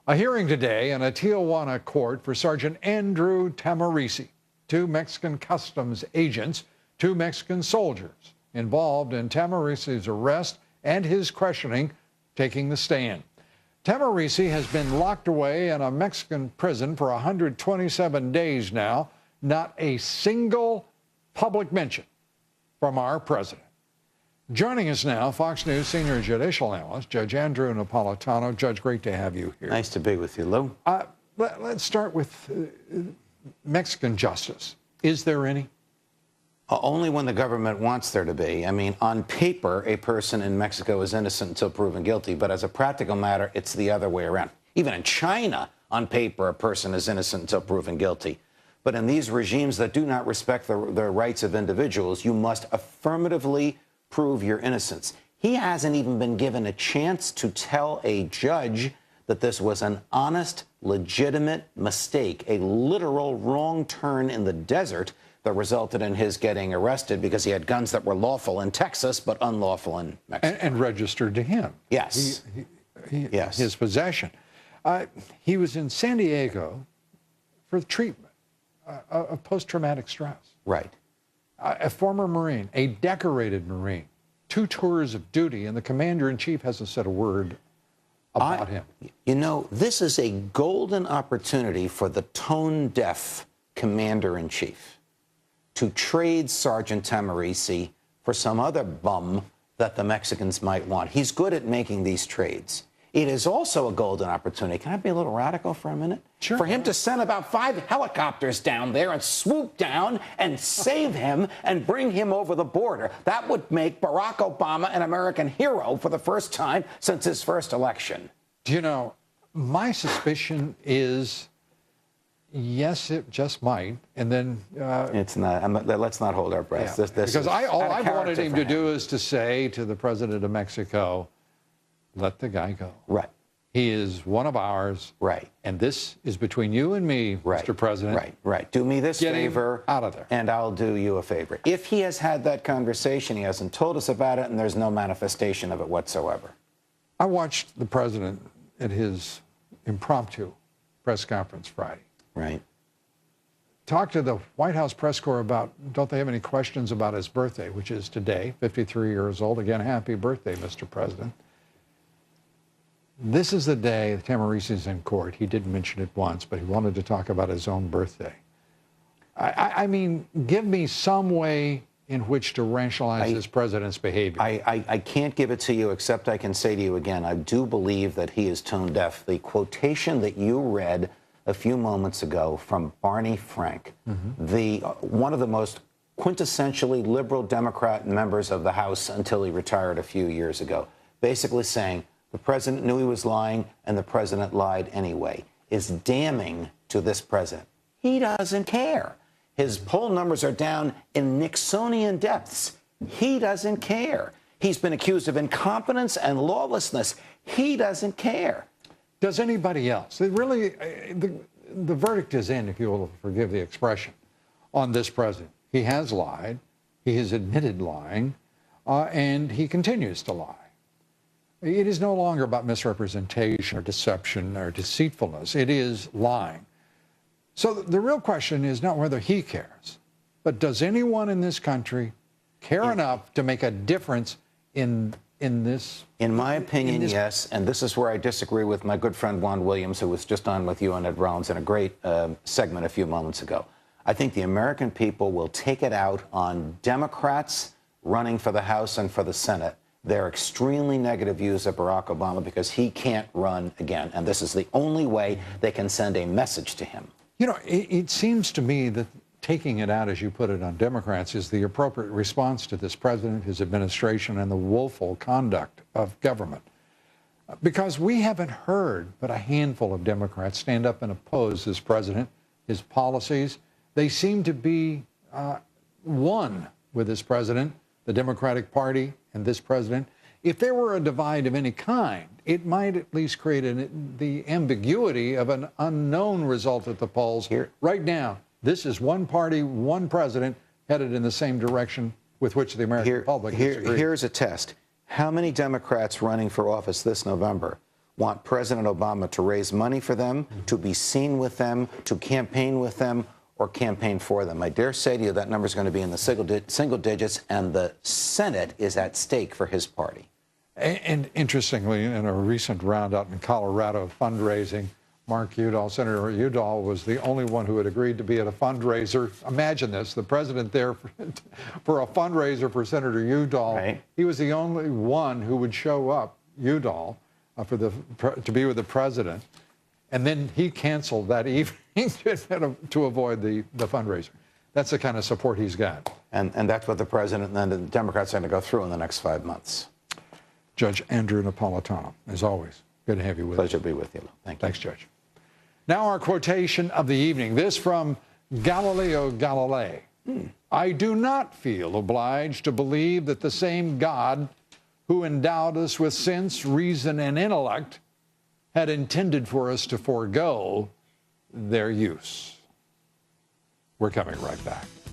A hearing today in a Tijuana court for Sergeant Andrew Tahmooressi, 2 Mexican customs agents, 2 Mexican soldiers involved in Tahmooressi arrest and his questioning, taking the stand. Tahmooressi has been locked away in a Mexican prison for 127 days now. Not a single public mention from our president. Joining us now, Fox News senior judicial analyst, Judge Andrew Napolitano. Judge, great to have you here. Nice to be with you, Lou. Let's start with Mexican justice. Is there any? Only when the government wants there to be. I mean, on paper, a person in Mexico is innocent until proven guilty, but as a practical matter, it's the other way around. Even in China, on paper, a person is innocent until proven guilty. But in these regimes that do not respect the rights of individuals, you must affirmatively prove your innocence. He hasn't even been given a chance to tell a judge that this was an honest, legitimate mistake, a literal wrong turn in the desert that resulted in his getting arrested because he had guns that were lawful in Texas but unlawful in Mexico. And registered to him. Yes. Yes. His possession. He was in San Diego for the treatment of post-traumatic stress. Right. A former Marine, a decorated Marine, 2 tours of duty, and the commander-in-chief hasn't said a word about him. You know, this is a golden opportunity for the tone-deaf commander-in-chief to trade Sergeant Tahmooressi for some other bum that the Mexicans might want. He's good at making these trades. It is also a golden opportunity. Can I be a little radical for a minute? Sure. For him to send about 5 helicopters down there and swoop down and save him and bring him over the border. That would make Barack Obama an American hero for the first time since his first election. Do you know, my suspicion is, yes, it just might, and then... it's not. Let's not hold our breath. Yeah. Because all I wanted him to do is to say to the president of Mexico, let the guy go. Right. He is one of ours. Right. And this is between you and me, right. Mr. President. Right. Do me this Get favor. him out of there. And I'll do you a favor. If he has had that conversation, he hasn't told us about it, and there's no manifestation of it whatsoever. I watched the president at his impromptu press conference Friday. Right. Talk to the White House press corps about, don't they have any questions about his birthday, which is today, 53 years old. Again, happy birthday, Mr. President. This is the day Tahmooressi in court. He didn't mention it once, but he wanted to talk about his own birthday. I mean, give me some way in which to rationalize this president's behavior. I can't give it to you, except I can say to you again, I do believe that he is tone deaf. The quotation that you read a few moments ago from Barney Frank, one of the most quintessentially liberal Democrat members of the House until he retired a few years ago, basically saying, the president knew he was lying, and the president lied anyway, is damning to this president. He doesn't care. His poll numbers are down in Nixonian depths. He doesn't care. He's been accused of incompetence and lawlessness. He doesn't care. Does anybody else? Really, the verdict is in, if you will forgive the expression, on this president. He has lied. He has admitted lying, and he continues to lie. It is no longer about misrepresentation or deception or deceitfulness. It is lying. So the real question is not whether he cares, but does anyone in this country care enough to make a difference in this? In my opinion, yes. And this is where I disagree with my good friend Juan Williams, who was just on with you and Ed Rollins in a great segment a few moments ago. I think the American people will take it out on Democrats running for the House and for the Senate. Their extremely negative views of Barack Obama because he can't run again. And this is the only way they can send a message to him. You know, it seems to me that taking it out, as you put it, on Democrats is the appropriate response to this president, his administration, and the woeful conduct of government. Because we haven't heard but a handful of Democrats stand up and oppose this president, his policies. They seem to be one with this president, the Democratic Party and this president. If there were a divide of any kind, it might at least create the ambiguity of an unknown result at the polls. Right now, this is one party, one president, headed in the same direction with which the American public disagrees. Here's a test. How many Democrats running for office this November want President Obama to raise money for them, to be seen with them, to campaign with them, or campaign for them. I dare say to you that number is going to be in the single digits, and the Senate is at stake for his party. And interestingly, in a recent round out in Colorado fundraising, Senator Udall was the only one who had agreed to be at a fundraiser. Imagine this, the president there for a fundraiser for Senator Udall. Right. He was the only one who would show up, Udall, to be with the president. And then he canceled that evening to avoid the fundraiser. That's the kind of support he's got. And that's what the president and the Democrats are going to go through in the next 5 months. Judge Andrew Napolitano, as always, good to have you with us. Pleasure to be with you. Thank you. Thanks, Judge. Now our quotation of the evening. This from Galileo Galilei. I do not feel obliged to believe that the same God who endowed us with sense, reason, and intellect had intended for us to forego their use. We're coming right back.